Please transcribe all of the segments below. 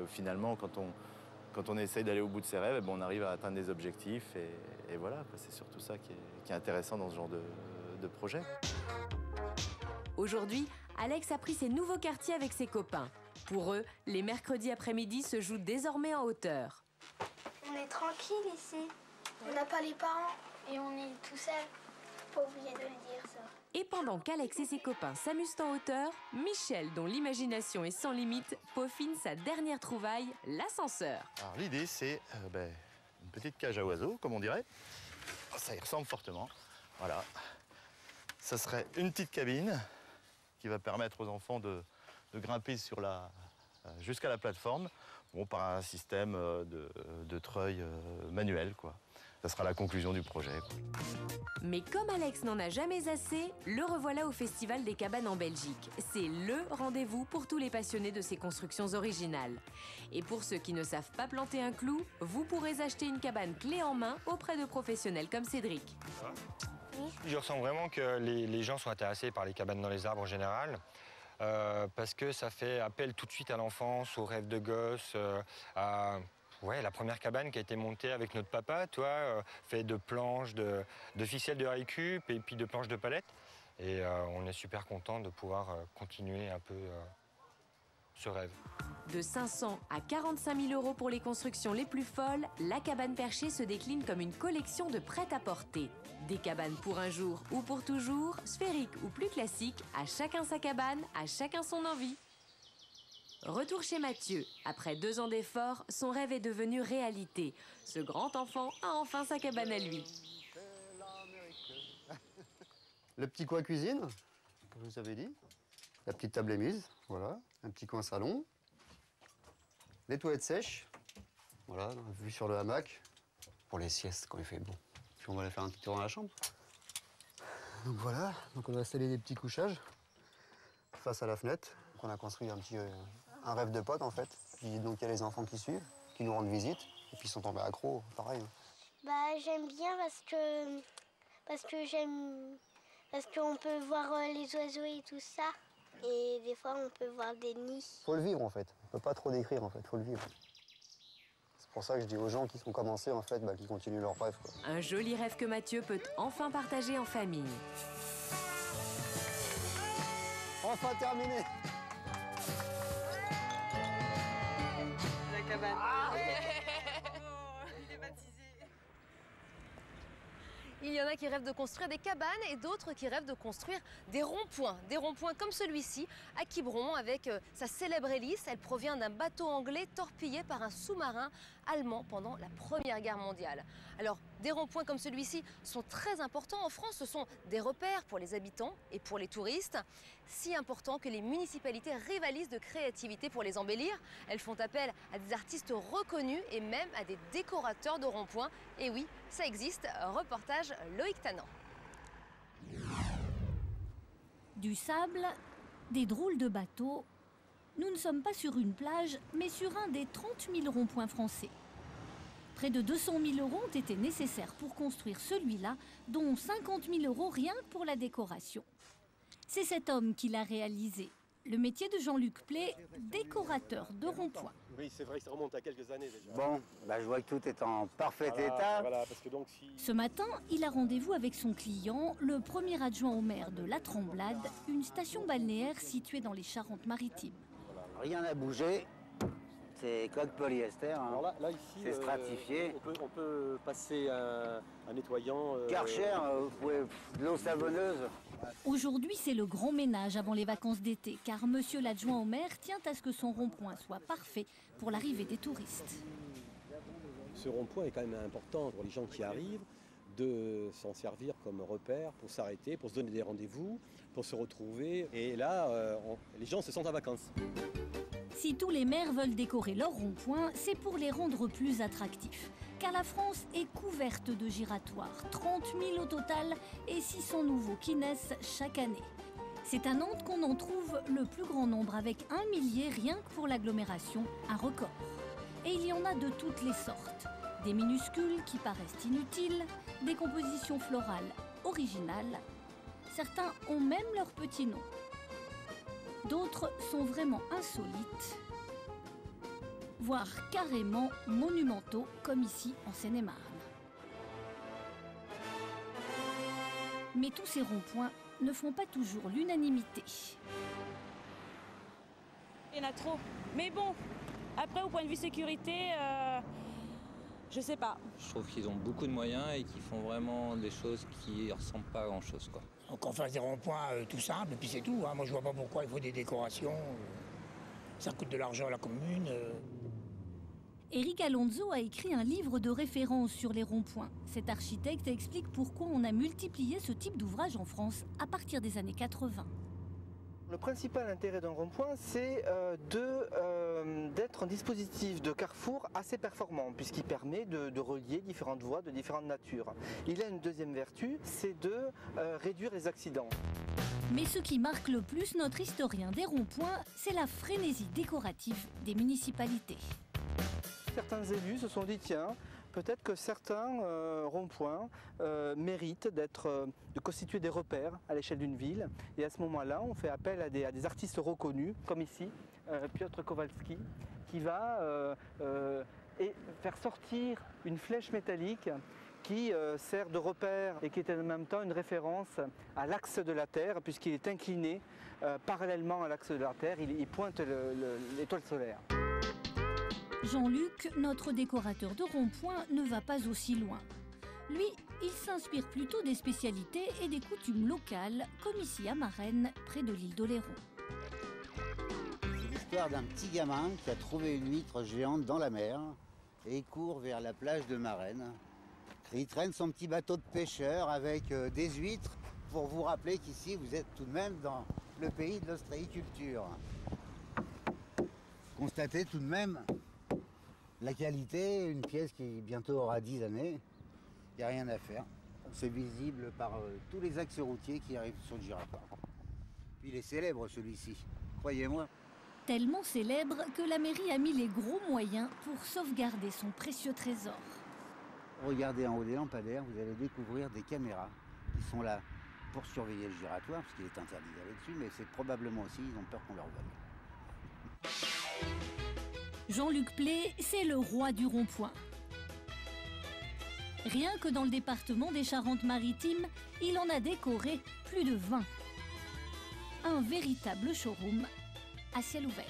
Finalement, quand on essaye d'aller au bout de ses rêves, on arrive à atteindre des objectifs et voilà, c'est surtout ça qui est intéressant dans ce genre de projet. Aujourd'hui, Alex a pris ses nouveaux quartiers avec ses copains. Pour eux, les mercredis après-midi se jouent désormais en hauteur. On est tranquille ici. On n'a pas les parents et on est tout seul. Pas oublier de le dire, ça. Et pendant qu'Alex et ses copains s'amusent en hauteur, Michel, dont l'imagination est sans limite, peaufine sa dernière trouvaille, l'ascenseur. Alors l'idée, c'est une petite cage à oiseaux, comme on dirait. Ça y ressemble fortement. Voilà. Ça serait une petite cabine qui va permettre aux enfants de grimper jusqu'à la plateforme, par un système de treuil manuel, quoi. Ça sera la conclusion du projet, quoi. Mais comme Alex n'en a jamais assez, le revoilà au Festival des cabanes en Belgique. C'est le rendez-vous pour tous les passionnés de ces constructions originales. Et pour ceux qui ne savent pas planter un clou, vous pourrez acheter une cabane clé en main auprès de professionnels comme Cédric. Je ressens vraiment que les gens sont intéressés par les cabanes dans les arbres en général. Parce que ça fait appel tout de suite à l'enfance, aux rêves de gosse, ouais, la première cabane qui a été montée avec notre papa, fait de planches, de ficelles de high-cup et puis de planches de palette. Et on est super content de pouvoir continuer un peu ce rêve. De 500 à 45 000 euros pour les constructions les plus folles, la cabane perchée se décline comme une collection de prêt-à-porter. Des cabanes pour un jour ou pour toujours, sphériques ou plus classiques, à chacun sa cabane, à chacun son envie. Retour chez Mathieu. Après 2 ans d'efforts, son rêve est devenu réalité. Ce grand enfant a enfin sa cabane à lui. Le petit coin cuisine, comme je vous avais dit. La petite table est mise, voilà. Un petit coin salon. Les toilettes sèches. Voilà, vue sur le hamac. Pour les siestes quand il fait bon. Puis on va aller faire un petit tour dans la chambre. Donc voilà, donc on va installer des petits couchages face à la fenêtre. Donc on a construit un rêve de pote en fait. Puis donc il y a les enfants qui suivent, qui nous rendent visite. Et puis ils sont tombés accros, pareil. Bah j'aime bien parce qu'on peut voir les oiseaux et tout ça. Et des fois on peut voir des nids. Faut le vivre en fait. On peut pas trop décrire en fait, faut le vivre. C'est pour ça que je dis aux gens qui sont commencés en fait, qu'ils continuent leur rêve, quoi. Un joli rêve que Mathieu peut enfin partager en famille. Enfin terminé. La cabane. Ah il est baptisé. Il y en a qui rêvent de construire des cabanes et d'autres qui rêvent de construire des ronds-points. Des ronds-points comme celui-ci, à Quiberon, avec sa célèbre hélice. Elle provient d'un bateau anglais torpillé par un sous-marin allemand pendant la Première Guerre mondiale. Alors, des ronds-points comme celui-ci sont très importants en France. Ce sont des repères pour les habitants et pour les touristes. Si importants que les municipalités rivalisent de créativité pour les embellir. Elles font appel à des artistes reconnus et même à des décorateurs de ronds-points. Et oui, ça existe. Reportage Loïc Tanan. Du sable, des drôles de bateaux. Nous ne sommes pas sur une plage, mais sur un des 30 000 ronds-points français. Près de 200 000 euros ont été nécessaires pour construire celui-là, dont 50 000 euros rien que pour la décoration. C'est cet homme qui l'a réalisé. Le métier de Jean-Luc Play, décorateur de ronds-points. Oui, c'est vrai que ça remonte à quelques années déjà. Bon, je vois que tout est en parfait état. Voilà, parce que donc si... Ce matin, il a rendez-vous avec son client, le premier adjoint au maire de La Tremblade, une station balnéaire située dans les Charentes-Maritimes. Rien n'a bougé. C'est coque polyester. Hein. Alors là ici, c'est stratifié. On peut passer un nettoyant. Karcher, vous pouvez de l'eau savonneuse. Aujourd'hui, c'est le grand ménage avant les vacances d'été, car monsieur l'adjoint au maire tient à ce que son rond-point soit parfait pour l'arrivée des touristes. Ce rond-point est quand même important pour les gens qui arrivent, de s'en servir comme repère pour s'arrêter, pour se donner des rendez-vous, pour se retrouver. Et là, les gens se sentent en vacances. Si tous les maires veulent décorer leurs ronds-points, c'est pour les rendre plus attractifs. Car la France est couverte de giratoires, 30 000 au total et 600 nouveaux qui naissent chaque année. C'est à Nantes qu'on en trouve le plus grand nombre, avec 1 millier rien que pour l'agglomération, un record. Et il y en a de toutes les sortes. Des minuscules qui paraissent inutiles, des compositions florales originales. Certains ont même leur petit nom. D'autres sont vraiment insolites. voire carrément monumentaux, comme ici en Seine-et-Marne. Mais tous ces ronds-points ne font pas toujours l'unanimité. Il y en a trop. Mais bon, après, au point de vue sécurité, je sais pas. Je trouve qu'ils ont beaucoup de moyens et qu'ils font vraiment des choses qui ne ressemblent pas à grand-chose, quoi. Donc on fasse des ronds-points tout simples, et puis c'est tout. Hein. Moi, je vois pas pourquoi il faut des décorations. Ça coûte de l'argent à la commune. Éric Alonso a écrit un livre de référence sur les ronds-points. Cet architecte explique pourquoi on a multiplié ce type d'ouvrage en France à partir des années 80. Le principal intérêt d'un rond-point, c'est d'être un dispositif de carrefour assez performant, puisqu'il permet de relier différentes voies de différentes natures. Il a une deuxième vertu, c'est de réduire les accidents. Mais ce qui marque le plus notre historien des ronds-points, c'est la frénésie décorative des municipalités. Certains élus se sont dit, tiens, peut-être que certains ronds-points méritent de constituer des repères à l'échelle d'une ville. Et à ce moment-là, on fait appel à des artistes reconnus, comme ici, Piotr Kowalski, qui va faire sortir une flèche métallique qui sert de repère et qui est en même temps une référence à l'axe de la Terre, puisqu'il est incliné parallèlement à l'axe de la Terre, il pointe l'étoile solaire. Jean-Luc, notre décorateur de rond-point, ne va pas aussi loin. Lui, il s'inspire plutôt des spécialités et des coutumes locales, comme ici à Marennes, près de l'île d'Oléron. C'est l'histoire d'un petit gamin qui a trouvé une huître géante dans la mer et il court vers la plage de Marennes. Et il traîne son petit bateau de pêcheur avec des huîtres pour vous rappeler qu'ici, vous êtes tout de même dans le pays de l'ostréiculture. Constatez tout de même la qualité, une pièce qui bientôt aura 10 années, il n'y a rien à faire. C'est visible par tous les axes routiers qui arrivent sur le giratoire. Puis il est célèbre celui-ci, croyez-moi. Tellement célèbre que la mairie a mis les gros moyens pour sauvegarder son précieux trésor. Regardez en haut des lampadaires, vous allez découvrir des caméras qui sont là pour surveiller le giratoire, parce qu'il est interdit d'aller dessus, mais c'est probablement aussi, ils ont peur qu'on leur vole. Jean-Luc Plé, c'est le roi du rond-point. Rien que dans le département des Charentes-Maritimes, il en a décoré plus de 20. Un véritable showroom à ciel ouvert.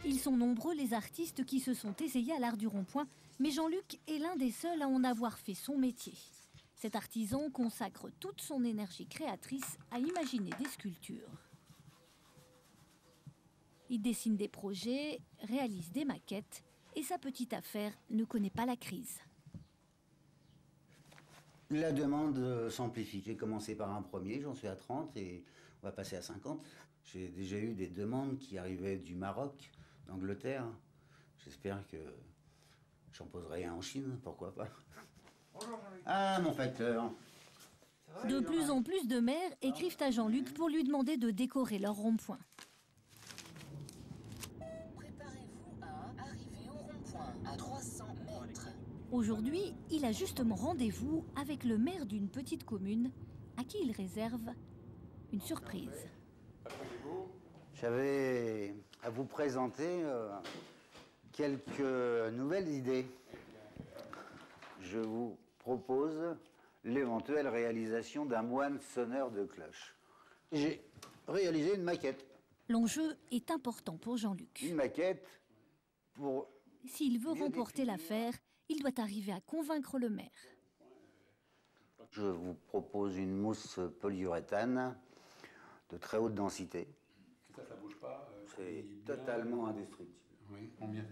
Ils sont nombreux les artistes qui se sont essayés à l'art du rond-point, mais Jean-Luc est l'un des seuls à en avoir fait son métier. Cet artisan consacre toute son énergie créatrice à imaginer des sculptures. Il dessine des projets, réalise des maquettes et sa petite affaire ne connaît pas la crise. La demande s'amplifie. J'ai commencé par un premier, j'en suis à 30 et on va passer à 50. J'ai déjà eu des demandes qui arrivaient du Maroc, d'Angleterre. J'espère que j'en poserai un en Chine, pourquoi pas. Ah, mon facteur. De plus en plus de maires écrivent à Jean-Luc pour lui demander de décorer leur rond-point. Préparez-vous à arriver au rond-point à 300 mètres. Aujourd'hui, il a justement rendez-vous avec le maire d'une petite commune à qui il réserve une surprise. J'avais à vous présenter quelques nouvelles idées. Je vous propose l'éventuelle réalisation d'un moine sonneur de cloche. J'ai réalisé une maquette. L'enjeu est important pour Jean-Luc. Une maquette pour... S'il veut remporter l'affaire, il doit arriver à convaincre le maire. Je vous propose une mousse polyuréthane de très haute densité. Ça bouge pas. C'est totalement indestructible. Oui, combien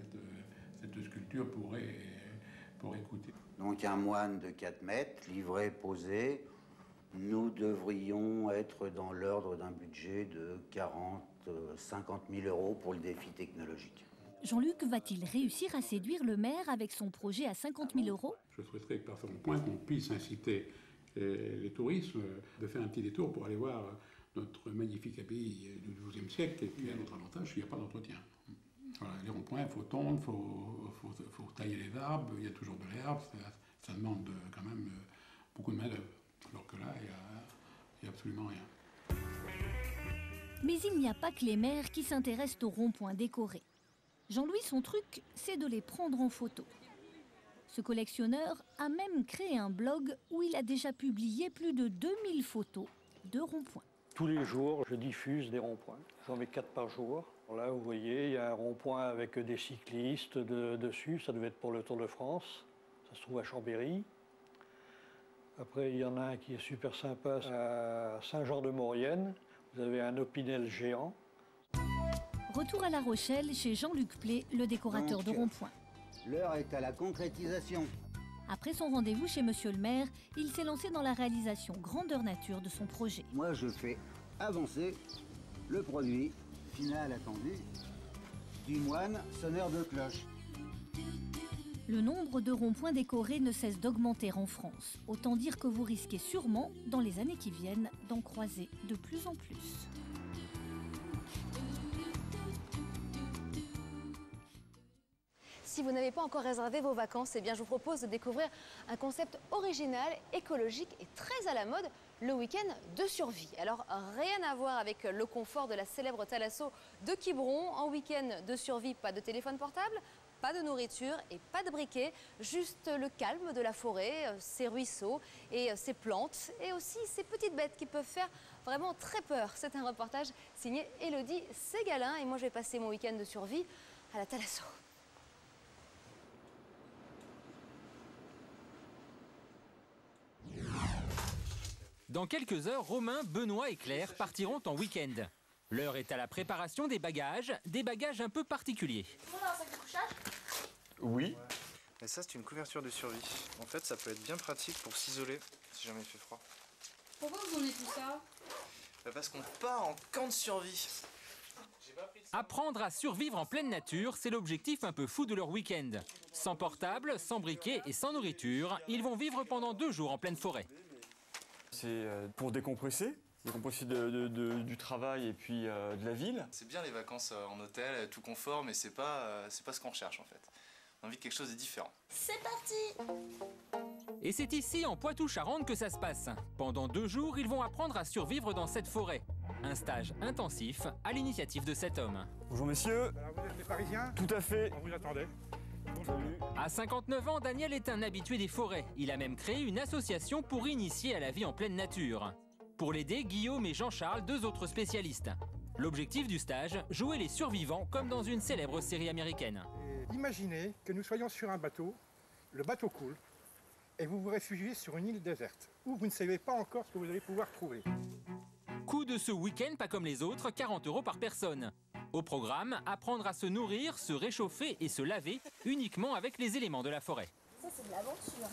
cette sculpture pourrait coûter? Donc un moine de 4 mètres, livré, posé. Nous devrions être dans l'ordre d'un budget de 50 000 euros pour le défi technologique. Jean-Luc va-t-il réussir à séduire le maire avec son projet à 50 000 euros? Je souhaiterais que par ce point qu'on puisse inciter les touristes de faire un petit détour pour aller voir notre magnifique abbaye du XIIe siècle. Et puis un autre avantage, il n'y a pas d'entretien. Voilà, les ronds-points, il faut tondre, il faut tailler les arbres, il y a toujours de l'herbe, ça demande quand même beaucoup de main-d'œuvre. Alors que là, il y a absolument rien. Mais il n'y a pas que les maires qui s'intéressent aux ronds-points décorés. Jean-Louis, son truc, c'est de les prendre en photo. Ce collectionneur a même créé un blog où il a déjà publié plus de 2000 photos de ronds-points. Tous les jours, je diffuse des ronds-points. J'en mets 4 par jour. Là, vous voyez, il y a un rond-point avec des cyclistes dessus. Ça devait être pour le Tour de France. Ça se trouve à Chambéry. Après, il y en a un qui est super sympa à Saint-Jean-de-Maurienne. Vous avez un Opinel géant. Retour à La Rochelle chez Jean-Luc Plé, le décorateur de ronds-points. L'heure est à la concrétisation. Après son rendez-vous chez Monsieur le maire, il s'est lancé dans la réalisation grandeur nature de son projet. Moi, je fais avancer le produit final attendu du moine sonneur de cloche. Le nombre de ronds-points décorés ne cesse d'augmenter en France. Autant dire que vous risquez sûrement, dans les années qui viennent, d'en croiser de plus en plus. Si vous n'avez pas encore réservé vos vacances, eh bien je vous propose de découvrir un concept original, écologique et très à la mode, le week-end de survie. Alors rien à voir avec le confort de la célèbre Thalasso de Quiberon. En week-end de survie, pas de téléphone portable, pas de nourriture et pas de briquet, juste le calme de la forêt, ses ruisseaux et ses plantes et aussi ces petites bêtes qui peuvent faire vraiment très peur. C'est un reportage signé Élodie Ségalin et moi je vais passer mon week-end de survie à la Thalasso. Dans quelques heures, Romain, Benoît et Claire partiront en week-end. L'heure est à la préparation des bagages un peu particuliers. On a un sac de couchage? Oui. Mais ça, c'est une couverture de survie. En fait, ça peut être bien pratique pour s'isoler si jamais il fait froid. Pourquoi vous en êtes tout ça? Parce qu'on part en camp de survie. Apprendre à survivre en pleine nature, c'est l'objectif un peu fou de leur week-end. Sans portable, sans briquet et sans nourriture, ils vont vivre pendant 2 jours en pleine forêt. C'est pour décompresser du travail et puis de la ville. C'est bien les vacances en hôtel, tout confort, mais c'est pas ce qu'on recherche en fait. On a envie de quelque chose de différent. C'est parti! Et c'est ici, en Poitou-Charentes, que ça se passe. Pendant 2 jours, ils vont apprendre à survivre dans cette forêt. Un stage intensif à l'initiative de cet homme. Bonjour messieurs. Alors vous êtes les Parisiens? Tout à fait. On vous attendait. Salut. À 59 ans, Daniel est un habitué des forêts. Il a même créé une association pour initier à la vie en pleine nature. Pour l'aider, Guillaume et Jean-Charles, 2 autres spécialistes. L'objectif du stage, jouer les survivants comme dans une célèbre série américaine. Imaginez que nous soyons sur un bateau, le bateau coule, et vous vous réfugiez sur une île déserte, où vous ne savez pas encore ce que vous allez pouvoir trouver. Coût de ce week-end, pas comme les autres, 40 € par personne. Au programme, apprendre à se nourrir, se réchauffer et se laver uniquement avec les éléments de la forêt. Ça, c'est de l'aventure.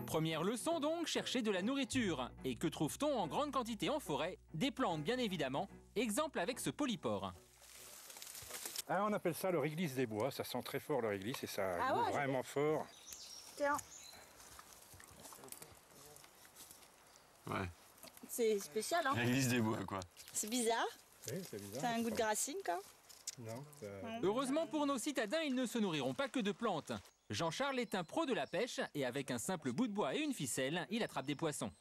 Première leçon donc, chercher de la nourriture. Et que trouve-t-on en grande quantité en forêt? Des plantes bien évidemment. Exemple avec ce polypore. Ah, on appelle ça le réglisse des bois, ça sent très fort le réglisse et ça goûte vraiment fort. Tiens. Ouais. C'est spécial, hein? Réglisse des bois, quoi. C'est bizarre. Oui, c'est bizarre. C'est un goût de gracine, quoi. Non. Heureusement pour nos citadins, ils ne se nourriront pas que de plantes. Jean-Charles est un pro de la pêche et avec un simple bout de bois et une ficelle, il attrape des poissons.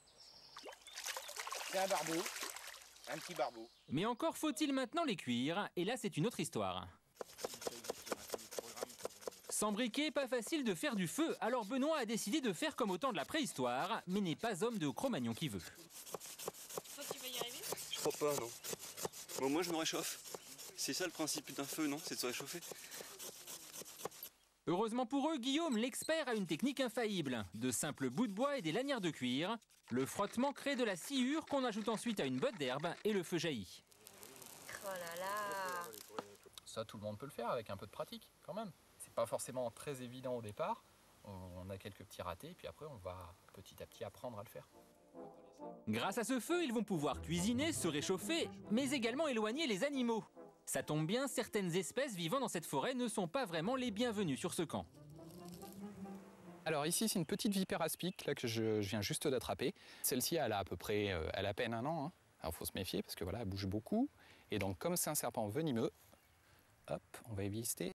C'est un barbeau, un petit barbeau. Mais encore faut-il maintenant les cuire, et là c'est une autre histoire. Sans briquet, pas facile de faire du feu, alors Benoît a décidé de faire comme au temps de la préhistoire, mais n'est pas homme de Cro-Magnon qui veut. Toi, tu vas y arriver? Je crois pas, non. Bon, moi je me réchauffe. C'est ça le principe d'un feu, non? C'est de se réchauffer. Heureusement pour eux, Guillaume, l'expert, a une technique infaillible. De simples bouts de bois et des lanières de cuir. Le frottement crée de la sciure qu'on ajoute ensuite à une botte d'herbe et le feu jaillit. Oh là là! Ça, tout le monde peut le faire avec un peu de pratique, quand même. C'est pas forcément très évident au départ. On a quelques petits ratés, et puis après, on va petit à petit apprendre à le faire. Grâce à ce feu, ils vont pouvoir cuisiner, se réchauffer, mais également éloigner les animaux. Ça tombe bien, certaines espèces vivant dans cette forêt ne sont pas vraiment les bienvenues sur ce camp. Alors ici, c'est une petite vipère aspic là, que je viens juste d'attraper. Celle-ci, elle a à peu près, elle a à peine 1 an. Hein. Alors il faut se méfier parce que voilà, elle bouge beaucoup. Et donc comme c'est un serpent venimeux, hop, on va éviter